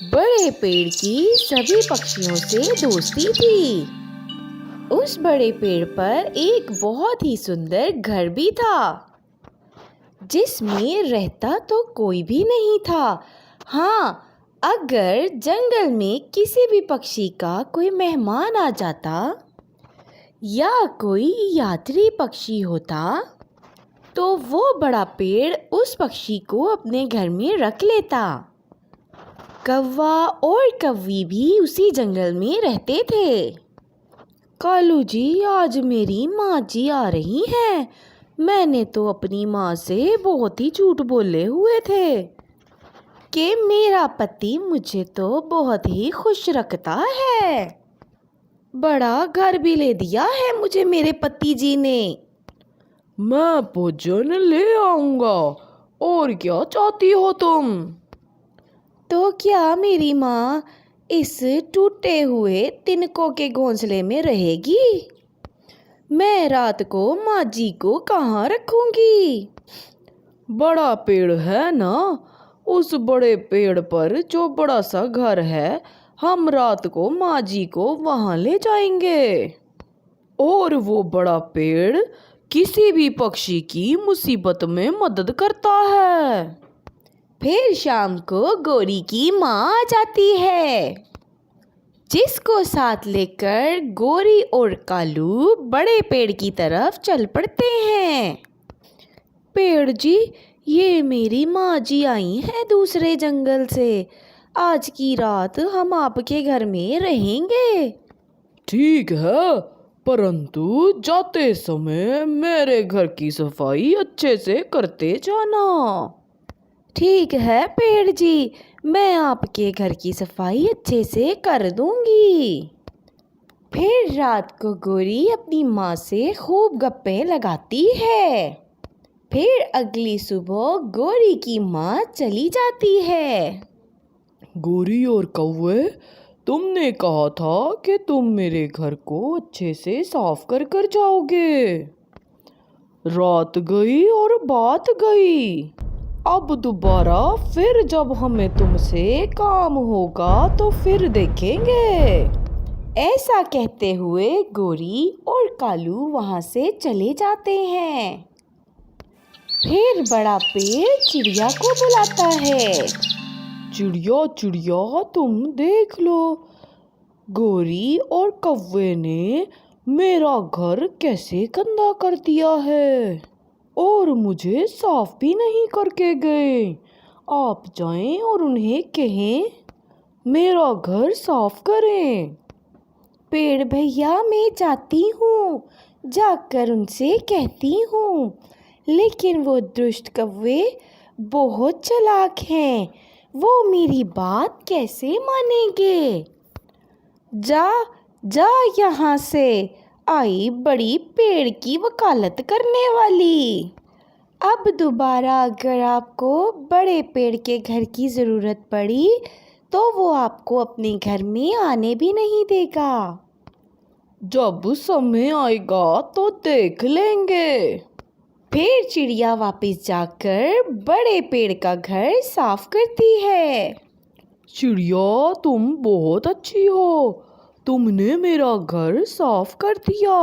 बड़े पेड़ की सभी पक्षियों से दोस्ती थी। उस बड़े पेड़ पर एक बहुत ही सुंदर घर भी था, जिसमें रहता तो कोई भी नहीं था। हाँ, अगर जंगल में किसी भी पक्षी का कोई मेहमान आ जाता या कोई यात्री पक्षी होता, तो वो बड़ा पेड़ उस पक्षी को अपने घर में रख लेता। कौवा और कौवी भी उसी जंगल में रहते थे। कालू जी, आज मेरी माँ जी आ रही हैं। मैंने तो अपनी माँ से बहुत ही झूठ बोले हुए थे कि मेरा पति मुझे तो बहुत ही खुश रखता है। बड़ा घर भी ले दिया है मुझे मेरे पति जी ने। मैं भोजन ले आऊंगा। और क्या चाहती हो तुम? तो क्या मेरी माँ इस टूटे हुए तिनकों के घोंसले में रहेगी? मैं रात को माँ जी को कहाँ रखूंगी? बड़ा पेड़ है ना, उस बड़े पेड़ पर जो बड़ा सा घर है, हम रात को माँ जी को वहाँ ले जाएंगे। और वो बड़ा पेड़ किसी भी पक्षी की मुसीबत में मदद करता है। फिर शाम को गोरी की माँ आ जाती है, जिसको साथ लेकर गोरी और कालू बड़े पेड़ की तरफ चल पड़ते हैं। पेड़ जी, ये मेरी माँ जी आई हैं दूसरे जंगल से। आज की रात हम आपके घर में रहेंगे। ठीक है, परंतु जाते समय मेरे घर की सफाई अच्छे से करते जाना। ठीक है पेड़ जी, मैं आपके घर की सफाई अच्छे से कर दूंगी। फिर रात को गोरी अपनी माँ से खूब गप्पे लगाती है। फिर अगली सुबह गोरी की माँ चली जाती है। गोरी और कौवे, तुमने कहा था कि तुम मेरे घर को अच्छे से साफ कर कर जाओगे। रात गई और बात गई। अब दोबारा फिर जब हमें तुमसे काम होगा तो फिर देखेंगे। ऐसा कहते हुए गोरी और कालू वहाँ से चले जाते हैं। फिर बड़ा पेड़ चिड़िया को बुलाता है। चिड़िया चिड़िया, तुम देख लो, गोरी और कौवे ने मेरा घर कैसे गंदा कर दिया है और मुझे साफ भी नहीं करके गए। आप जाएं और उन्हें कहें मेरा घर साफ करें। पेड़ भैया, मैं जाती हूँ, जाकर उनसे कहती हूँ। लेकिन वो दुष्ट कौवे बहुत चालाक हैं, वो मेरी बात कैसे मानेंगे? जा जा यहाँ से, आई बड़ी पेड़ की वकालत करने वाली। अब दोबारा अगर आपको बड़े पेड़ के घर की ज़रूरत पड़ी तो वो आपको अपने घर में आने भी नहीं देगा। जब समय आएगा तो देख लेंगे। फिर चिड़िया वापस जाकर बड़े पेड़ का घर साफ करती है। चिड़िया, तुम बहुत अच्छी हो, तुमने मेरा घर साफ कर दिया।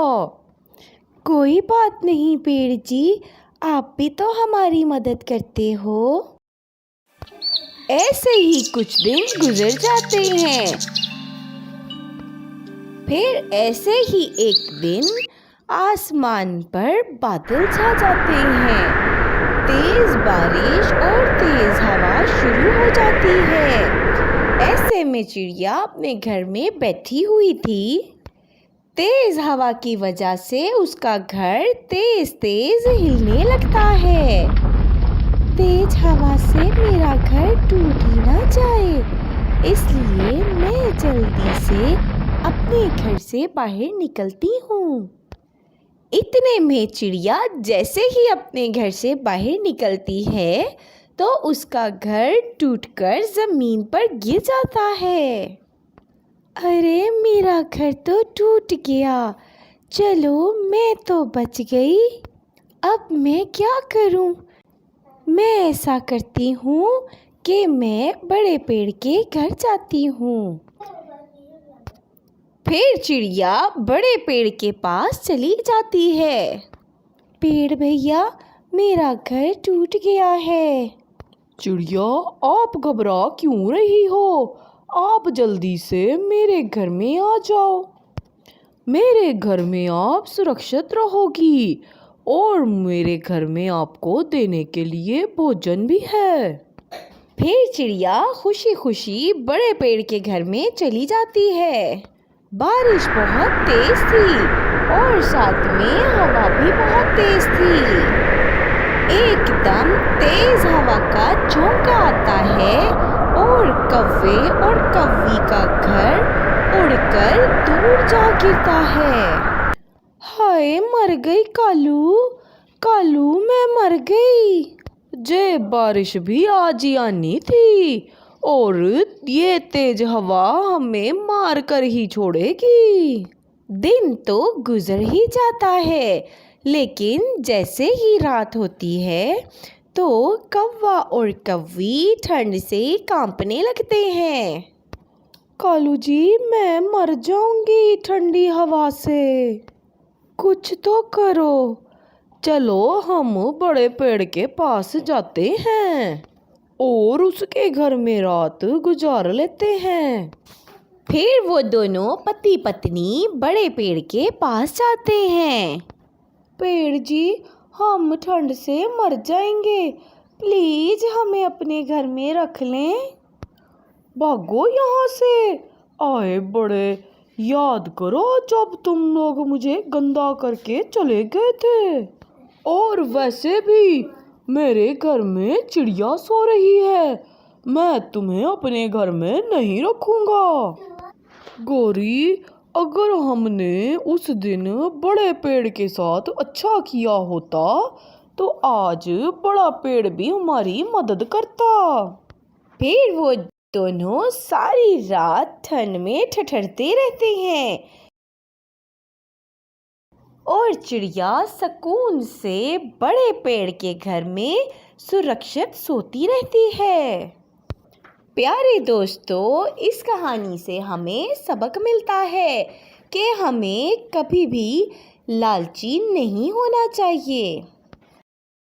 कोई बात नहीं पेड़ जी, आप भी तो हमारी मदद करते हो। ऐसे ही कुछ दिन गुजर जाते हैं। फिर ऐसे ही एक दिन आसमान पर बादल छा जाते हैं। तेज बारिश और तेज हवा शुरू हो जाती है। ऐसे में चिड़िया अपने घर में बैठी हुई थी। तेज हवा की वजह से उसका घर तेज तेज हिलने लगता है। तेज हवा से मेरा घर टूट ही ना जाए, इसलिए मैं जल्दी से अपने घर से बाहर निकलती हूँ। इतने में चिड़िया जैसे ही अपने घर से बाहर निकलती है तो उसका घर टूटकर ज़मीन पर गिर जाता है। अरे, मेरा घर तो टूट गया, चलो मैं तो बच गई। अब मैं क्या करूं? मैं ऐसा करती हूँ कि मैं बड़े पेड़ के घर जाती हूँ। फिर चिड़िया बड़े पेड़ के पास चली जाती है। पेड़ भैया, मेरा घर टूट गया है। चिड़िया, आप घबरा क्यों रही हो? आप जल्दी से मेरे घर में आ जाओ। मेरे घर में आप सुरक्षित रहोगी और मेरे घर में आपको देने के लिए भोजन भी है। फिर चिड़िया खुशी खुशी बड़े पेड़ के घर में चली जाती है। बारिश बहुत तेज थी और साथ में हवा भी बहुत तेज थी। एकदम तेज हवा का झोंका आता है और कौवे और कौवी का घर उड़कर दूर जा गिरता है। हाय, मर गई कालू, कालू मैं मर गई। जे बारिश भी आज ही आनी थी और ये तेज हवा हमें मार कर ही छोड़ेगी। दिन तो गुजर ही जाता है, लेकिन जैसे ही रात होती है तो कौवा और कौवी ठंड से कांपने लगते हैं। कालू जी, मैं मर जाऊंगी ठंडी हवा से। कुछ तो करो। चलो हम बड़े पेड़ के पास जाते हैं और उसके घर में रात गुजार लेते हैं। फिर वो दोनों पति पत्नी बड़े पेड़ के पास जाते हैं। पेड़ जी, हम ठंड से मर जाएंगे, प्लीज हमें अपने घर में रख लें। भागो यहाँ से। आए बड़े, याद करो जब तुम लोग मुझे गंदा करके चले गए थे। और वैसे भी मेरे घर में चिड़िया सो रही है, मैं तुम्हें अपने घर में नहीं रखूंगा। गौरी, अगर हमने उस दिन बड़े पेड़ के साथ अच्छा किया होता तो आज बड़ा पेड़ भी हमारी मदद करता। फिर वो दोनों सारी रात ठंड में ठठरते रहते हैं और चिड़िया सुकून से बड़े पेड़ के घर में सुरक्षित सोती रहती है। प्यारे दोस्तों, इस कहानी से हमें सबक मिलता है कि हमें कभी भी लालची नहीं होना चाहिए।